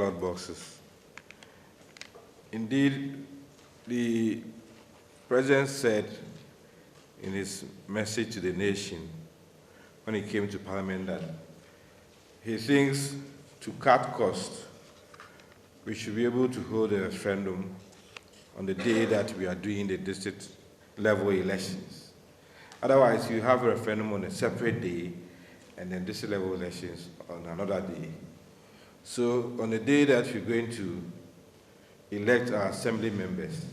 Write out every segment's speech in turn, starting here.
ballot boxes. Indeed, the President said in his message to the nation when he came to Parliament that he thinks to cut costs, we should be able to hold a referendum on the day that we are doing the district level elections. Otherwise, you have a referendum on a separate day and then district level elections on another day. So on the day that we're going to elect our assembly members,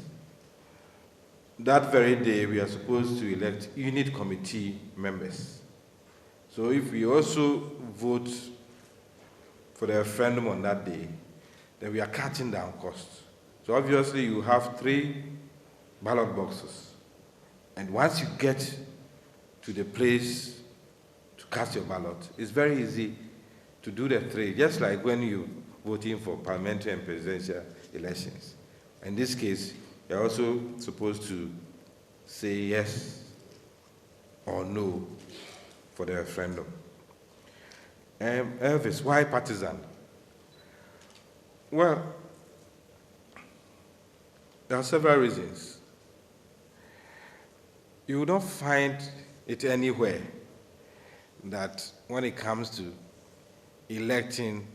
that very day we are supposed to elect unit committee members. So if we also vote for the referendum on that day, then we are cutting down costs. So obviously you have 3 ballot boxes. And once you get to the place to cast your ballot, it's very easy to do the 3, just like when you're voting for parliamentary and presidential elections. In this case, you're also supposed to say yes or no for the referendum. Elvis, why partisan? Well, there are several reasons. You will not find it anywhere that when it comes to electing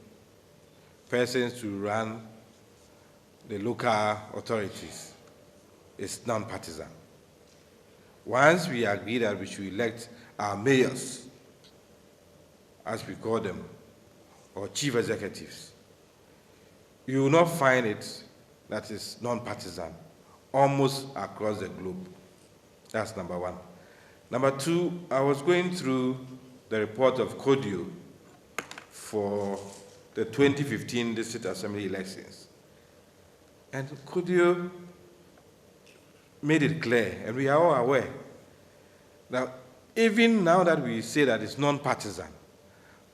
persons to run the local authorities, it's non-partisan. Once we agree that we should elect our mayors, as we call them, or chief executives, you will not find it that is non-partisan almost across the globe. That's number 1. Number 2, I was going through the report of CODIO for the 2015 District Assembly elections. And CODIO made it clear, and we are all aware, that even now that we say that it's non-partisan,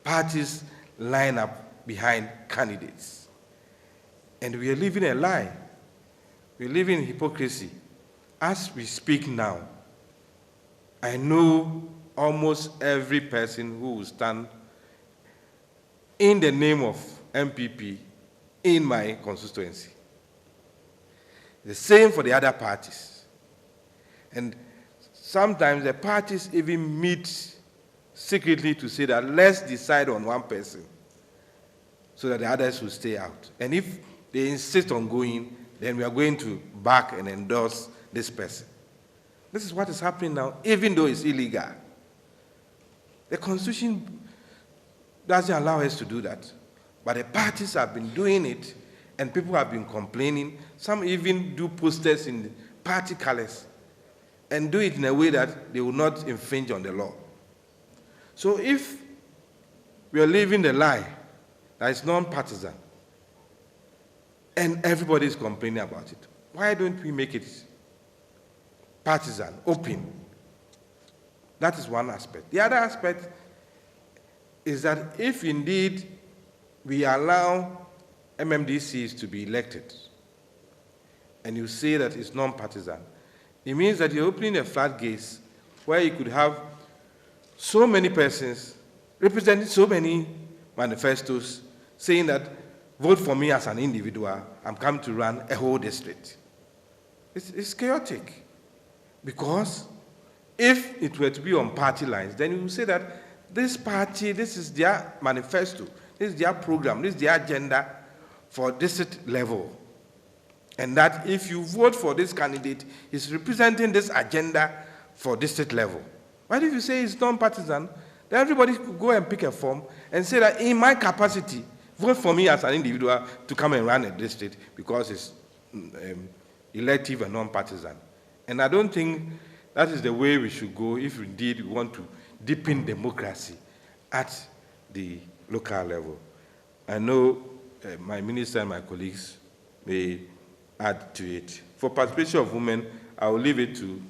parties line up behind candidates. And we are living a lie. We live in hypocrisy. As we speak now, I know almost every person who will stand in the name of MPP in my constituency. The same for the other parties. And sometimes the parties even meet secretly to say that let's decide on one person so that the others will stay out. And if they insist on going, then we are going to back and endorse this person. This is what is happening now, even though it's illegal. The Constitution doesn't allow us to do that. But the parties have been doing it, and people have been complaining. Some even do posters in party colors and do it in a way that they will not infringe on the law. So if we are living the lie that is non-partisan, and everybody is complaining about it, why don't we make it partisan, open? That is one aspect. The other aspect is that if indeed we allow MMDCEs to be elected, and you say that it's non-partisan, it means that you're opening a floodgates where you could have so many persons representing so many manifestos saying that vote for me as an individual, I'm coming to run a whole district. It's chaotic. Because if it were to be on party lines, then you will say that this party, this is their manifesto, this is their program, this is their agenda for district level. And that if you vote for this candidate, he's representing this agenda for district level. Why if you say it's non-partisan, then everybody could go and pick a form and say that in my capacity, vote for me as an individual to come and run a district because it's elective and non-partisan. And I don't think that is the way we should go if indeed we want to deepen democracy at the local level. I know my minister and my colleagues may add to it. For participation of women, I will leave it to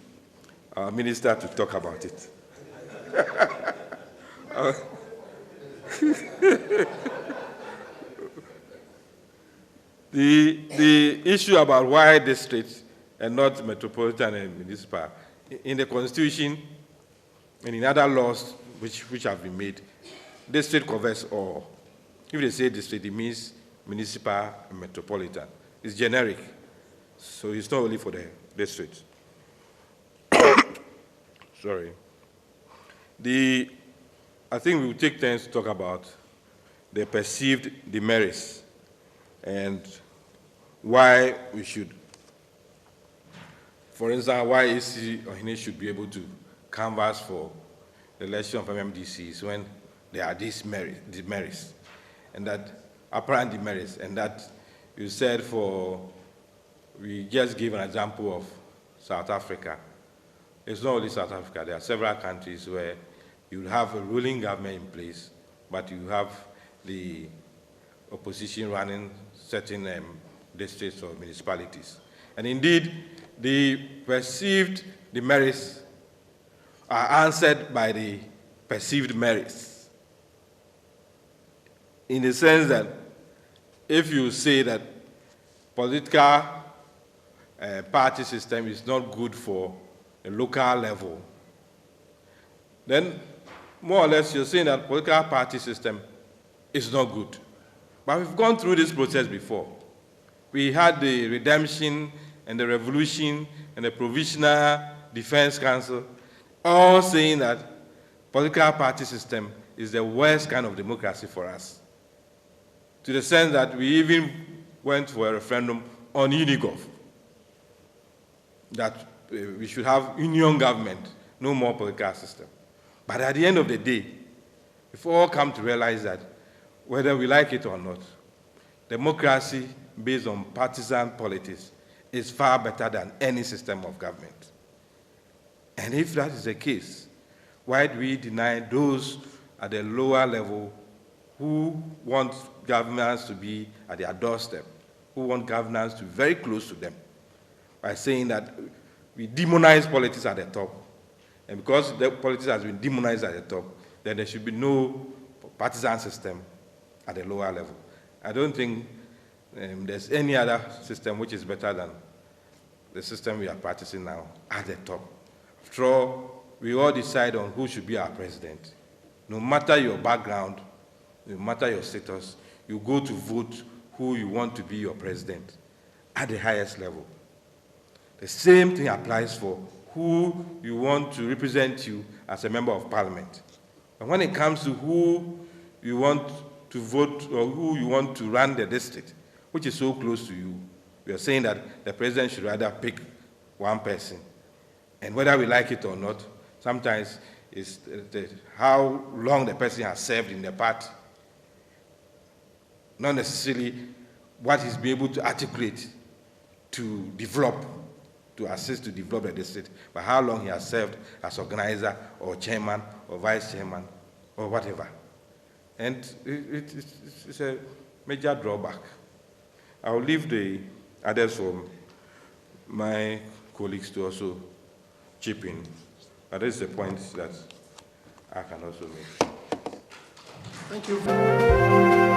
our minister to talk about it. The issue about why districts and not metropolitan and municipal, in the Constitution and in other laws which have been made, district covers all. If they say district, it means municipal, and metropolitan. It's generic, so it's not only for the districts. Sorry. I think we will take turns to talk about the perceived demerits and why we should, for instance, why AC or Ohene should be able to canvass for the election of MMDCEs when there are these demerits, and that apparent demerits, and that you said we just gave an example of South Africa. It's not only South Africa, there are several countries where you have a ruling government in place, but you have the opposition running certain districts or municipalities. And indeed, the perceived demerits are answered by the perceived merits, in the sense that if you say that political party system is not good for a local level, then more or less you're saying that political party system is not good. But we've gone through this process before. We had the redemption and the revolution and the provisional defense council, all saying that political party system is the worst kind of democracy for us, to the sense that we even went for a referendum on Unigov, that we should have union government, no more political system. But at the end of the day, we've all come to realize that whether we like it or not, democracy based on partisan politics is far better than any system of government. And if that is the case, why do we deny those at the lower level who want governance to be at their doorstep, who want governance to be very close to them, by saying that we demonize politics at the top, and because the politics has been demonized at the top, then there should be no partisan system at the lower level. I don't think there's any other system which is better than the system we are practicing now at the top. After all, we all decide on who should be our president. No matter your background, no matter your status, you go to vote who you want to be your president at the highest level. The same thing applies for who you want to represent you as a member of parliament. And when it comes to who you want to vote or who you want to run the district, which is so close to you, we are saying that the president should rather pick one person. And whether we like it or not, sometimes it's how long the person has served in the party, not necessarily what he's been able to articulate to develop, to assist to develop the district, but how long he has served as organizer or chairman or vice chairman or whatever. And it's a major drawback. I'll leave the others for my colleagues to also chip in, but this is the point that I can also make. Thank you.